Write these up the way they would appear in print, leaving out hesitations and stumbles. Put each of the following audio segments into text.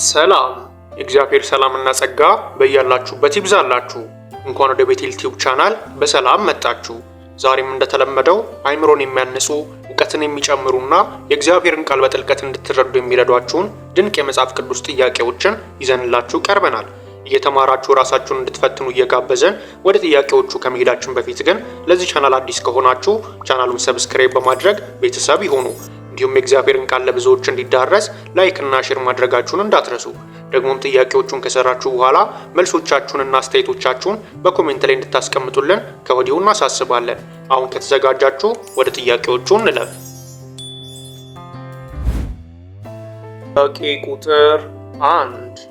ሰላም የእግዚአብሔር ሰላምና ጸጋ በያላችሁበት ይብዛላችሁ። እንኳን ወደ ቤቴል ቲዩብ ቻናል በሰላም መጣችሁ። ዛሬም እንደተለመደው አይምሮን የሚያንጹ እውቀትን የሚጨምሩና የእግዚአብሔርን ቃል በጥልቀት እንድትረዱ የሚረዷችሁን ድንቅ የመጽሐፍ ቅዱስ ጥያቄዎችን ይዘንላችሁ ቀርበናል። እየተማራችሁ ራሳችሁን እንድትፈትኑ እየጋበዘን ወደ ጥያቄዎቹ ከመሄዳችን በፊት ግን ለዚህ ቻናል አዲስ ከሆናችሁ ቻናሉን ሰብስክራይብ በማድረግ ቤተሰብ ይሁኑ። እንዲሁም የእግዚአብሔርን ቃል ለብዙዎች እንዲዳረስ ላይክ እና ሼር ማድረጋችሁን እንዳትረሱ። ደግሞም ጥያቄዎቹን ከሰራችሁ በኋላ መልሶቻችሁንና አስተያየቶቻችሁን በኮሜንት ላይ እንድታስቀምጡልን ከወዲሁ እናሳስባለን። አሁን ከተዘጋጃችሁ ወደ ጥያቄዎቹ እንለፍ። ጥያቄ ቁጥር 1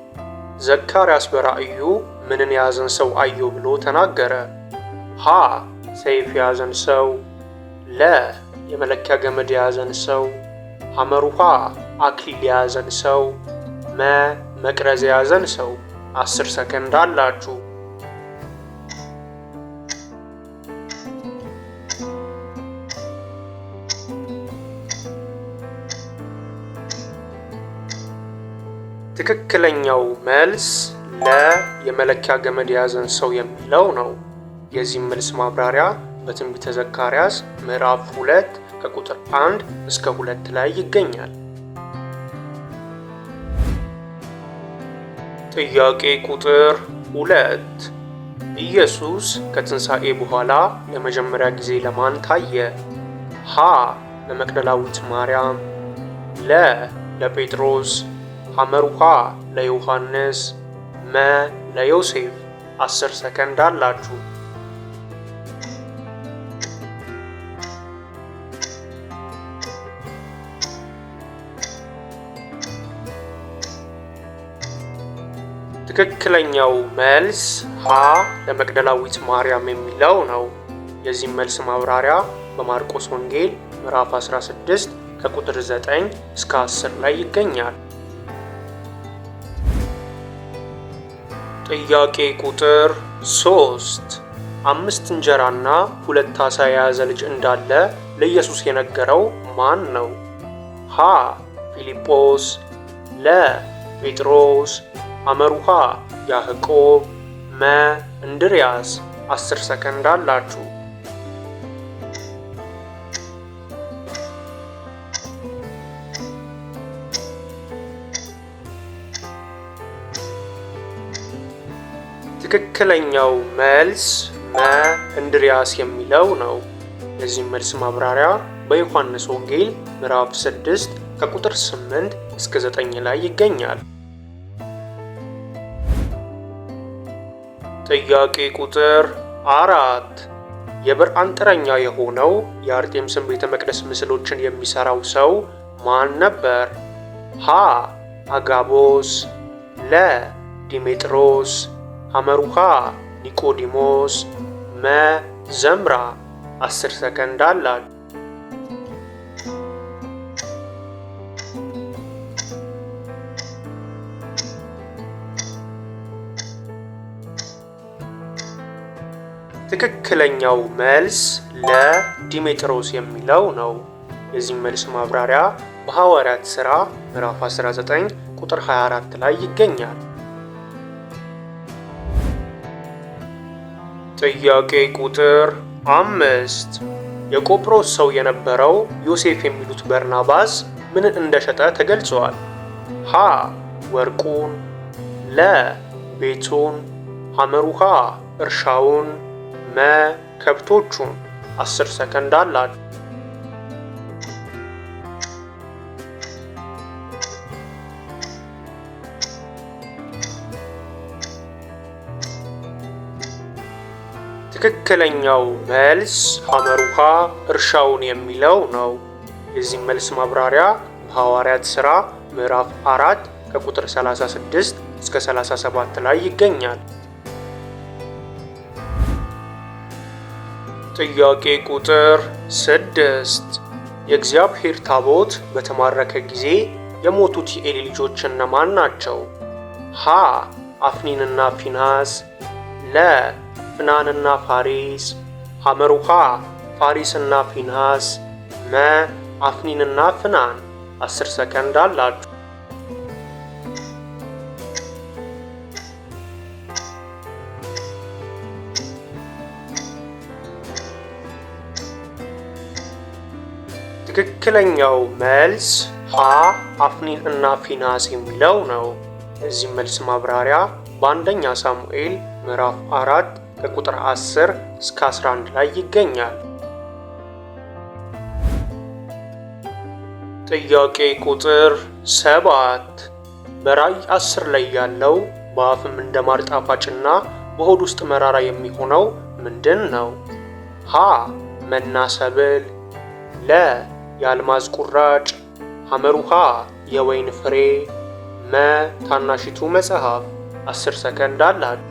ዘካርያስ በራእዩ ምንን የያዘን ሰው አየው ብሎ ተናገረ? ሀ ሰይፍ የያዘን ሰው፣ ለ የመለኪያ ገመድ የያዘን ሰው፣ ሐመሩሃ አክሊል የያዘን ሰው፣ መቅረዝ የያዘን ሰው። 10 ሰከንድ አላችሁ። ትክክለኛው መልስ ለ የመለኪያ ገመድ የያዘን ሰው የሚለው ነው። የዚህም መልስ ማብራሪያ በትንቢተ ዘካርያስ ምዕራፍ 2 ከቁጥር 1 እስከ 2 ላይ ይገኛል። ጥያቄ ቁጥር 2 ኢየሱስ ከትንሣኤ በኋላ ለመጀመሪያ ጊዜ ለማን ታየ? ሀ ለመግደላዊት ማርያም፣ ለ ለጴጥሮስ፣ ሐመሩሃ ለዮሐንስ፣ ለዮሴፍ። 10 ሰከንድ አላችሁ። ትክክለኛው መልስ ሀ ለመግደላዊት ማርያም የሚለው ነው። የዚህም መልስ ማብራሪያ በማርቆስ ወንጌል ምዕራፍ 16 ከቁጥር 9 እስከ 10 ላይ ይገኛል። ጥያቄ ቁጥር 3 5 እንጀራና 2 ዓሣ የያዘ ልጅ እንዳለ ለኢየሱስ የነገረው ማን ነው? ሀ ፊልጶስ፣ ለ ጴጥሮስ፣ ሐመሩሃ ያዕቆብ፣ እንድርያስ። 10 ሰከንድ አላችሁ። ትክክለኛው መልስ እንድርያስ የሚለው ነው። የዚህም መልስ ማብራሪያ በዮሐንስ ወንጌል ምዕራፍ 6 ከቁጥር 8 እስከ 9 ላይ ይገኛል። ጥያቄ ቁጥር 4 የብር አንጥረኛ የሆነው የአርጤምስን ቤተ መቅደስ ምስሎችን የሚሰራው ሰው ማን ነበር? ሀ አጋቦስ፣ ለ ዲሜጥሮስ፣ ሐመሩሃ ኒቆዲሞስ፣ ዘምራ። 10 ሰከንድ አላችሁ። ትክክለኛው መልስ ለዲሜጥሮስ የሚለው ነው። የዚህ መልስ ማብራሪያ በሐዋርያት ሥራ ምዕራፍ 19 ቁጥር 24 ላይ ይገኛል። ጥያቄ ቁጥር 5 የቆጵሮስ ሰው የነበረው ዮሴፍ የሚሉት በርናባስ ምንን እንደሸጠ ተገልጿል? ሀ ወርቁን፣ ለ ቤቱን፣ ሐመሩሃ እርሻውን፣ ከብቶቹን። 10 ሰከንድ አላችሁ። ትክክለኛው መልስ ሐመሩሃ እርሻውን የሚለው ነው። የዚህም መልስ ማብራሪያ በሐዋርያት ሥራ ምዕራፍ 4 ከቁጥር 36 እስከ 37 ላይ ይገኛል። ጥያቄ ቁጥር 6 የእግዚአብሔር ታቦት በተማረከ ጊዜ የሞቱት የኤሊ ልጆች እነማን ናቸው? ሀ አፍኒንና ፊናስ፣ ለ ፍናንና ፋሪስ፣ ሐመሩሃ ፋሪስና ፊንሃስ፣ አፍኒንና ፍናን። 10 ሰከንድ አላችሁ። ትክክለኛው መልስ ሀ አፍኒን እና ፊናስ የሚለው ነው። የዚህ መልስ ማብራሪያ በአንደኛ ሳሙኤል ምዕራፍ 4 ከቁጥር 10 እስከ 11 ላይ ይገኛል። ጥያቄ ቁጥር 7 በራእይ 10 ላይ ያለው በአፍም እንደ ማር ጣፋጭና በሆድ ውስጥ መራራ የሚሆነው ምንድን ነው? ሀ መና ሰብል፣ ለ የአልማዝ ቁራጭ፣ ሐመሩሃ የወይን ፍሬ፣ መ ታናሺቱ መጽሐፍ። 10 ሰከንድ አላችሁ።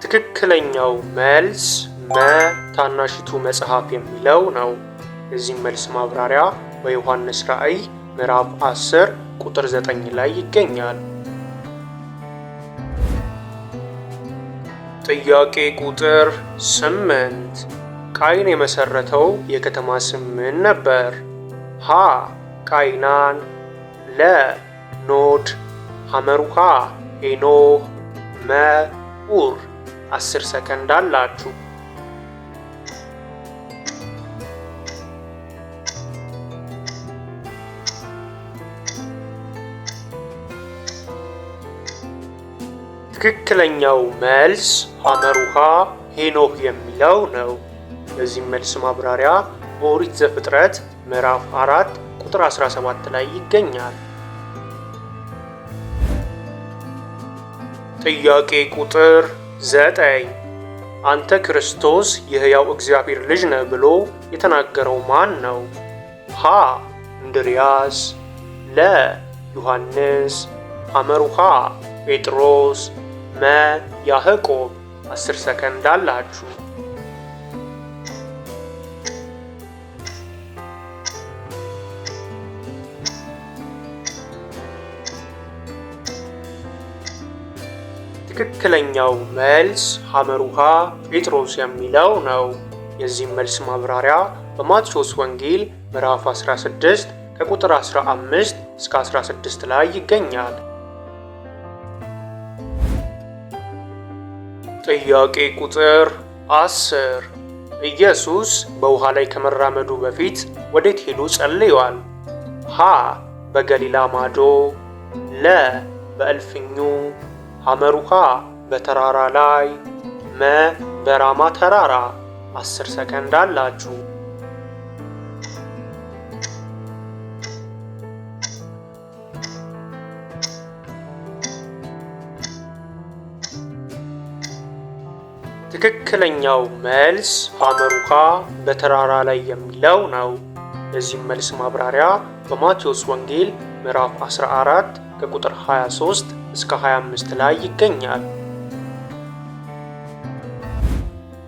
ትክክለኛው መልስ መ ታናሺቱ መጽሐፍ የሚለው ነው። የዚህ መልስ ማብራሪያ በዮሐንስ ራእይ ምዕራፍ 10 ቁጥር 9 ላይ ይገኛል። ጥያቄ ቁጥር 8 ቃይን የመሰረተው የከተማ ስም ምን ነበር? ሀ ቃይናን፣ ለ ኖድ፣ ሐመሩሃ ሄኖህ፣ መ ኡር። 10 ሰከንድ አላችሁ። ትክክለኛው መልስ ሐመሩሃ ሄኖህ የሚለው ነው። በዚህ መልስ ማብራሪያ በኦሪት ዘፍጥረት ምዕራፍ 4 ቁጥር 17 ላይ ይገኛል። ጥያቄ ቁጥር 9 አንተ ክርስቶስ የሕያው እግዚአብሔር ልጅ ነህ ብሎ የተናገረው ማን ነው? ሀ እንድርያስ፣ ለ ዮሐንስ፣ ሐመሩሃ ጴጥሮስ፣ መ ያዕቆብ። 10 ሰከንድ አላችሁ። ትክክለኛው መልስ ሐመሩሃ ጴጥሮስ የሚለው ነው። የዚህ መልስ ማብራሪያ በማቴዎስ ወንጌል ምዕራፍ 16 ከቁጥር 15 እስከ 16 ላይ ይገኛል። ጥያቄ ቁጥር 10 ኢየሱስ በውሃ ላይ ከመራመዱ በፊት ወዴት ሄዶ ጸልዮአል? ሀ በገሊላ ማዶ፣ ለ በእልፍኙ፣ ሐመሩሃ በተራራ ላይ፣ መ በራማ ተራራ። 10 ሰከንድ አላችሁ። ትክክለኛው መልስ ሐመሩሃ በተራራ ላይ የሚለው ነው። የዚህ መልስ ማብራሪያ በማቴዎስ ወንጌል ምዕራፍ 14 ከቁጥር 23 እስከ 25 ላይ ይገኛል።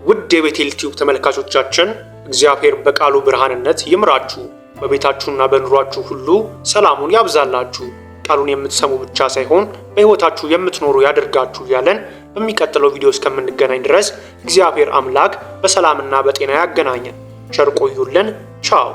ውድ የቤቴል ቲዩብ ተመልካቾቻችን እግዚአብሔር በቃሉ ብርሃንነት ይምራችሁ፣ በቤታችሁና በኑሯችሁ ሁሉ ሰላሙን ያብዛላችሁ፣ ቃሉን የምትሰሙ ብቻ ሳይሆን በሕይወታችሁ የምትኖሩ ያደርጋችሁ እያለን በሚቀጥለው ቪዲዮ እስከምንገናኝ ድረስ እግዚአብሔር አምላክ በሰላምና በጤና ያገናኘን። ቸር ቆዩልን። ቻው።